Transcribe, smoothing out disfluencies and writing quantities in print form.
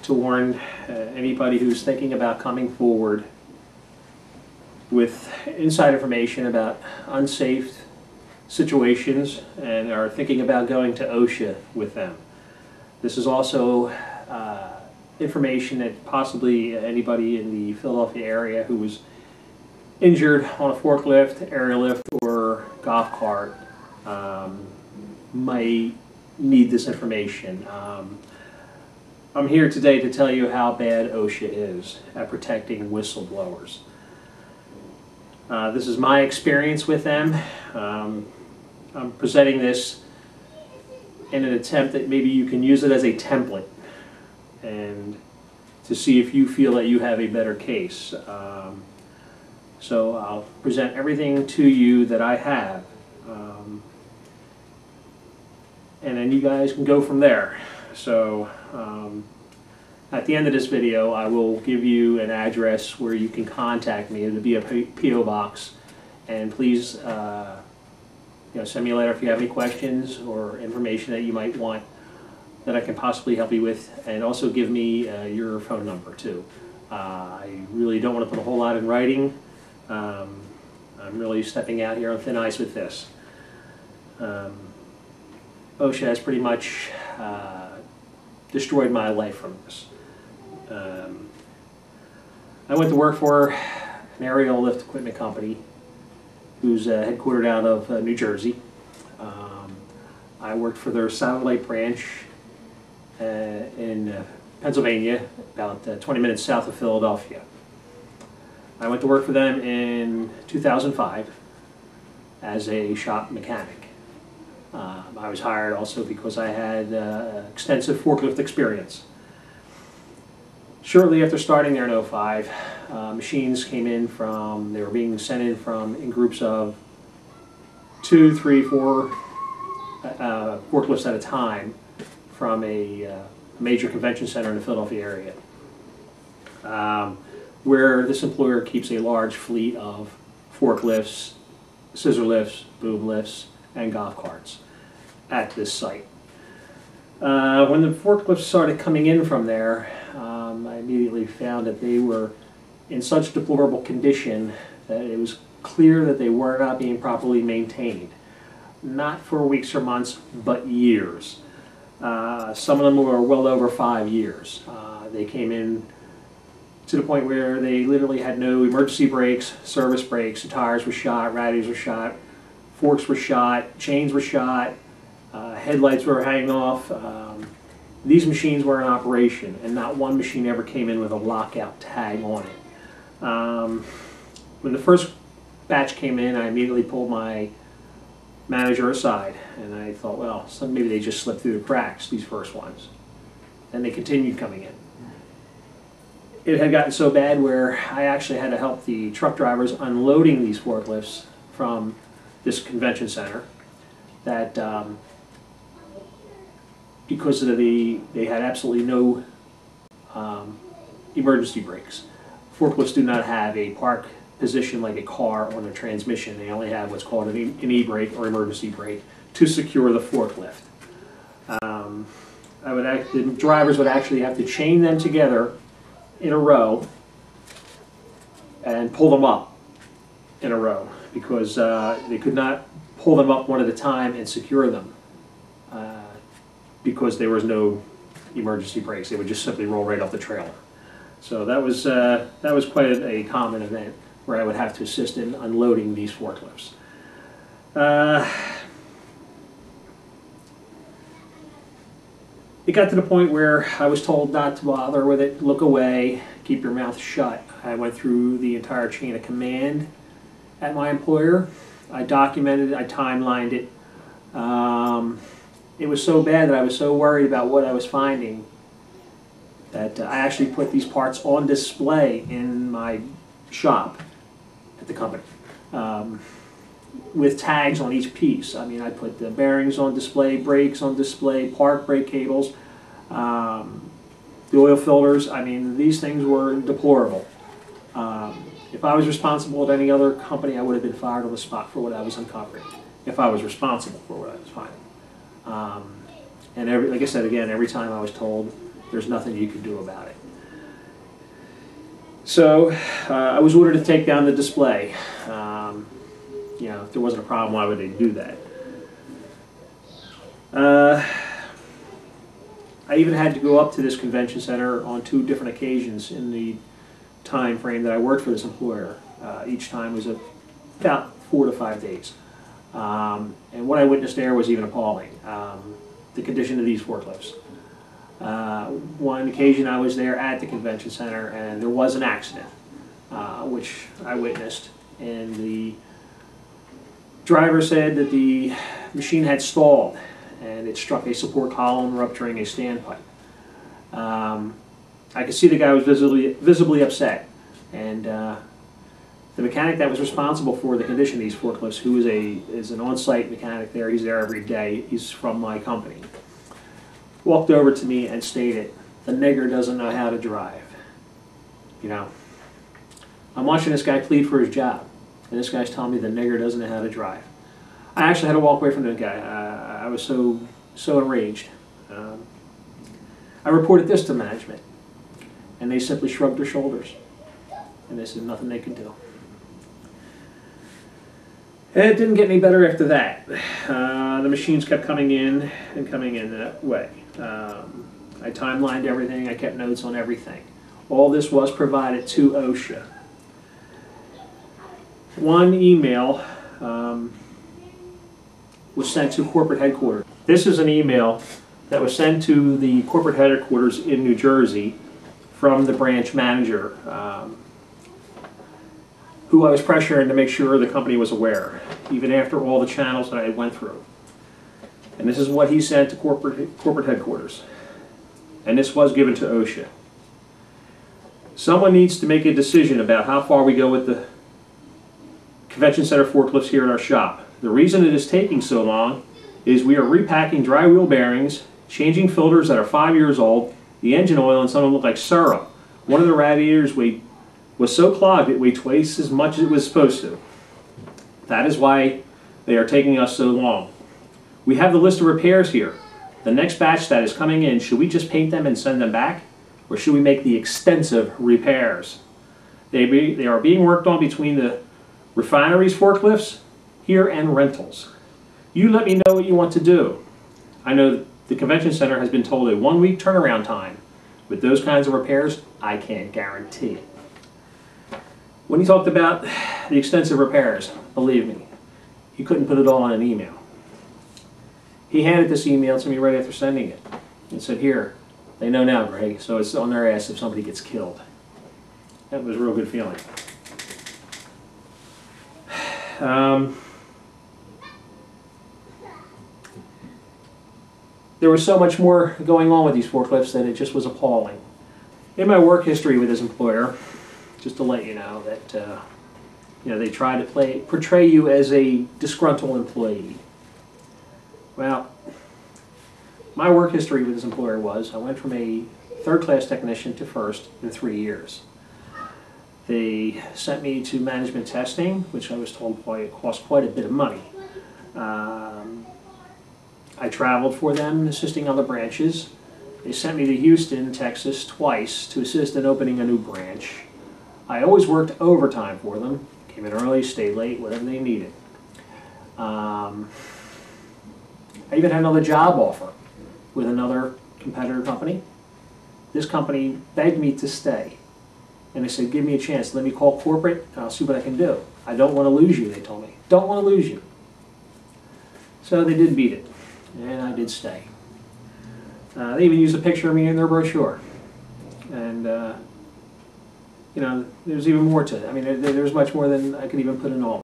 to warn anybody who's thinking about coming forward with inside information about unsafe situations and are thinking about going to OSHA with them. This is also information that possibly anybody in the Philadelphia area who was injured on a forklift, aerial lift, or golf cart might need this information. I'm here today to tell you how bad OSHA is at protecting whistleblowers. This is my experience with them. I'm presenting this in an attempt that maybe you can use it as a template and to see if you feel that you have a better case. So I'll present everything to you that I have, and then you guys can go from there. So at the end of this video, I will give you an address where you can contact me. It'll be a P.O. box, and please send me a letter if you have any questions or information that you might want that I can possibly help you with, and also give me your phone number too. I really don't want to put a whole lot in writing. I'm really stepping out here on thin ice with this. OSHA has pretty much destroyed my life from this. I went to work for an aerial lift equipment company who's headquartered out of New Jersey. I worked for their satellite branch in Pennsylvania, about 20 minutes south of Philadelphia. I went to work for them in 2005 as a shop mechanic. I was hired also because I had extensive forklift experience. Shortly after starting there in 2005, machines came in they were being sent in groups of 2, 3, 4 forklifts at a time from a major convention center in the Philadelphia area, where this employer keeps a large fleet of forklifts, scissor lifts, boom lifts, and golf carts at this site. When the forklifts started coming in from there, I immediately found that they were in such deplorable condition that it was clear that they were not being properly maintained. Not for weeks or months, but years. Some of them were well over 5 years. They came in to the point where they literally had no emergency brakes, service brakes, the tires were shot, radiators were shot, forks were shot, chains were shot, headlights were hanging off. These machines were in operation, and not one machine ever came in with a lockout tag on it. When the first batch came in, I immediately pulled my manager aside, and I thought, well, maybe they just slipped through the cracks, these first ones. And they continued coming in. It had gotten so bad where I actually had to help the truck drivers unloading these forklifts from this convention center, that because they had absolutely no emergency brakes. Forklifts do not have a park position like a car on their transmission. They only have what's called an e-brake or emergency brake to secure the forklift. The drivers would actually have to chain them together in a row and pull them up in a row, because they could not pull them up one at a time and secure them because there was no emergency brakes. They would just simply roll right off the trailer. So that was quite a common event where I would have to assist in unloading these forklifts. It got to the point where I was told not to bother with it, look away, keep your mouth shut. I went through the entire chain of command at my employer. I documented it, I timelined it. It was so bad that I was so worried about what I was finding that I actually put these parts on display in my shop at the company with tags on each piece. I mean, I put the bearings on display, brakes on display, park brake cables, the oil filters. I mean, these things were deplorable. If I was responsible at any other company, I would have been fired on the spot for what I was uncovering, if I was responsible for what I was finding. And like I said again, every time I was told, there's nothing you can do about it. So I was ordered to take down the display. You know, if there wasn't a problem, why would they do that? I even had to go up to this convention center on 2 different occasions in the time frame that I worked for this employer. Each time was about 4 to 5 days. And what I witnessed there was even appalling. The condition of these forklifts. One occasion I was there at the convention center and there was an accident, which I witnessed, and the driver said that the machine had stalled and it struck a support column, rupturing a standpipe. I could see the guy was visibly upset, and the mechanic that was responsible for the condition of these forklifts, who is an on-site mechanic there, he's there every day, he's from my company, walked over to me and stated, "The nigger doesn't know how to drive." You know, I'm watching this guy plead for his job, and this guy's telling me the nigger doesn't know how to drive. I actually had to walk away from the guy. I was so enraged. I reported this to management, and they simply shrugged their shoulders, and they said nothing they could do. And it didn't get any better after that. The machines kept coming in and coming in that way. I timelined everything. I kept notes on everything. All this was provided to OSHA. One email was sent to corporate headquarters. This is an email that was sent to the corporate headquarters in New Jersey from the branch manager, who I was pressuring to make sure the company was aware, even after all the channels that I went through. And this is what he sent to corporate headquarters. And this was given to OSHA. Someone needs to make a decision about how far we go with the convention center forklifts here at our shop. The reason it is taking so long is we are repacking dry wheel bearings, changing filters that are 5 years old, the engine oil, and some of them look like syrup. One of the radiators was so clogged it weighed twice as much as it was supposed to. That is why they are taking us so long. We have the list of repairs here. The next batch that is coming in, should we just paint them and send them back? Or should we make the extensive repairs? They are being worked on between the refineries forklifts here and rentals. You let me know what you want to do. I know the convention center has been told a 1-week turnaround time. With those kinds of repairs, I can't guarantee it. When he talked about the extensive repairs, believe me, he couldn't put it all in an email. He handed this email to me right after sending it and said, "Here, they know now, Greg, so it's on their ass if somebody gets killed." That was a real good feeling. There was so much more going on with these forklifts that it just was appalling. In my work history with this employer, just to let you know that they try to portray you as a disgruntled employee. Well, my work history with this employer was I went from a third-class technician to first in 3 years. They sent me to management testing, which I was told cost quite a bit of money. I traveled for them, assisting other branches. They sent me to Houston, Texas twice to assist in opening a new branch. I always worked overtime for them, came in early, stayed late, whatever they needed. I even had another job offer with another competitor company. This company begged me to stay. And they said, "Give me a chance, let me call corporate, and I'll see what I can do. I don't want to lose you," they told me. "Don't want to lose you." So they did beat it, and I did stay. They even used a picture of me in their brochure. And, there's even more to it. I mean, there's much more than I could even put in all.